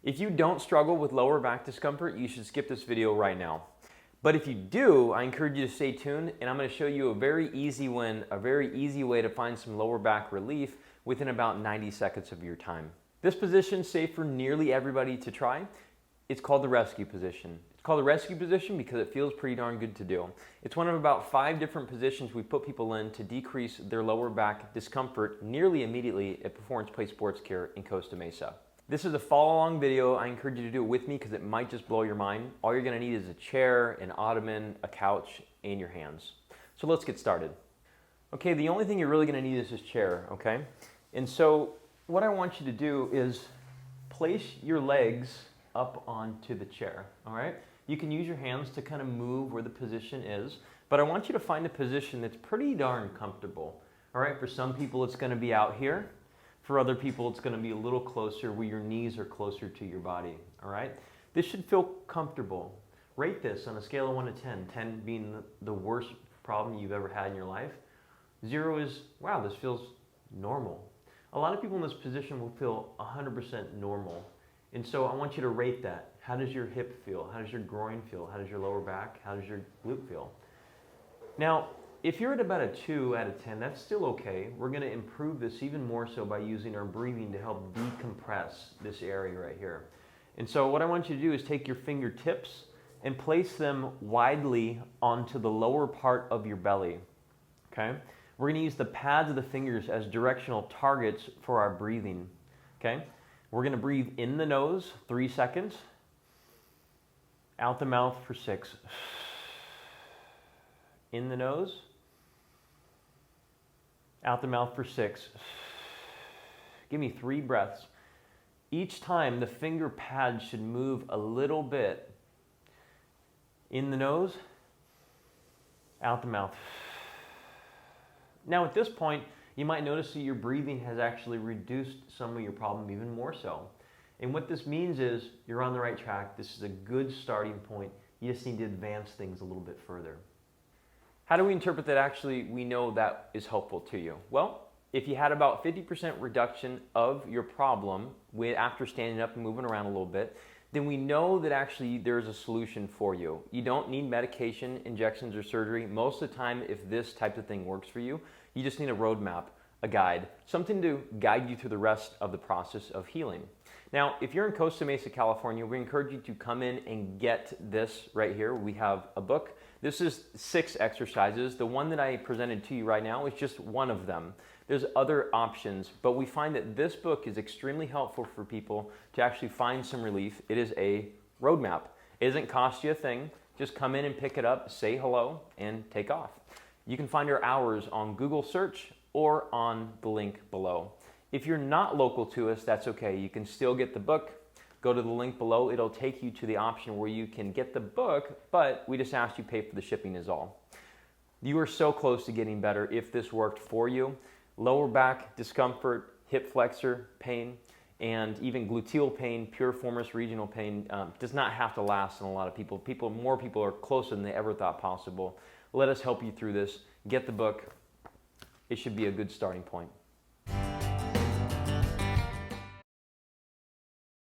If you don't struggle with lower back discomfort, you should skip this video right now. But if you do, I encourage you to stay tuned, and I'm going to show you a very easy way to find some lower back relief within about 90 seconds of your time. This position is safe for nearly everybody to try. It's called the rescue position. It's called the rescue position because it feels pretty darn good to do. It's one of about 5 different positions we put people in to decrease their lower back discomfort nearly immediately at Performance Play Sports Care in Costa Mesa. This is a follow-along video. I encourage you to do it with me because it might just blow your mind. All you're going to need is a chair, an ottoman, a couch, and your hands. So let's get started. Okay, the only thing you're really going to need is this chair, okay? And so what I want you to do is place your legs up onto the chair, all right? You can use your hands to kind of move where the position is, but I want you to find a position that's pretty darn comfortable, all right? For some people, it's going to be out here. For other people, it's going to be a little closer where your knees are closer to your body, all right? This should feel comfortable. Rate this on a scale of 1 to 10, 10 being the worst problem you've ever had in your life. 0 is, wow, this feels normal. A lot of people in this position will feel 100% normal. And so I want you to rate that. How does your hip feel? How does your groin feel? How does your lower back? How does your glute feel? Now, if you're at about a 2 out of 10, that's still okay. We're going to improve this even more so by using our breathing to help decompress this area right here. And so what I want you to do is take your fingertips and place them widely onto the lower part of your belly, okay? We're going to use the pads of the fingers as directional targets for our breathing, okay? We're going to breathe in the nose, 3 seconds. Out the mouth for 6. In the nose. Out the mouth for 6. Give me 3 breaths. Each time the finger pads should move a little bit. In the nose. Out the mouth. Now at this point, you might notice that your breathing has actually reduced some of your problem even more so. And what this means is you're on the right track. This is a good starting point. You just need to advance things a little bit further. How do we interpret that actually we know that is helpful to you? Well, if you had about 50% reduction of your problem after standing up and moving around a little bit, then we know that actually there's a solution for you. You don't need medication, injections, or surgery. Most of the time, if this type of thing works for you, you just need a roadmap, a guide, something to guide you through the rest of the process of healing. Now, if you're in Costa Mesa, California, we encourage you to come in and get this right here. We have a book. This is 6 exercises. The one that I presented to you right now is just one of them. There's other options, but we find that this book is extremely helpful for people to actually find some relief. It is a roadmap. It doesn't cost you a thing. Just come in and pick it up, say hello, and take off. You can find our hours on Google search or on the link below. If you're not local to us, that's okay. You can still get the book. Go to the link below. It'll take you to the option where you can get the book, but we just ask you pay for the shipping is all. You are so close to getting better if this worked for you. Lower back discomfort, hip flexor pain, and even gluteal pain, piriformis regional pain does not have to last in a lot of people. More people are closer than they ever thought possible. Let us help you through this. Get the book. It should be a good starting point.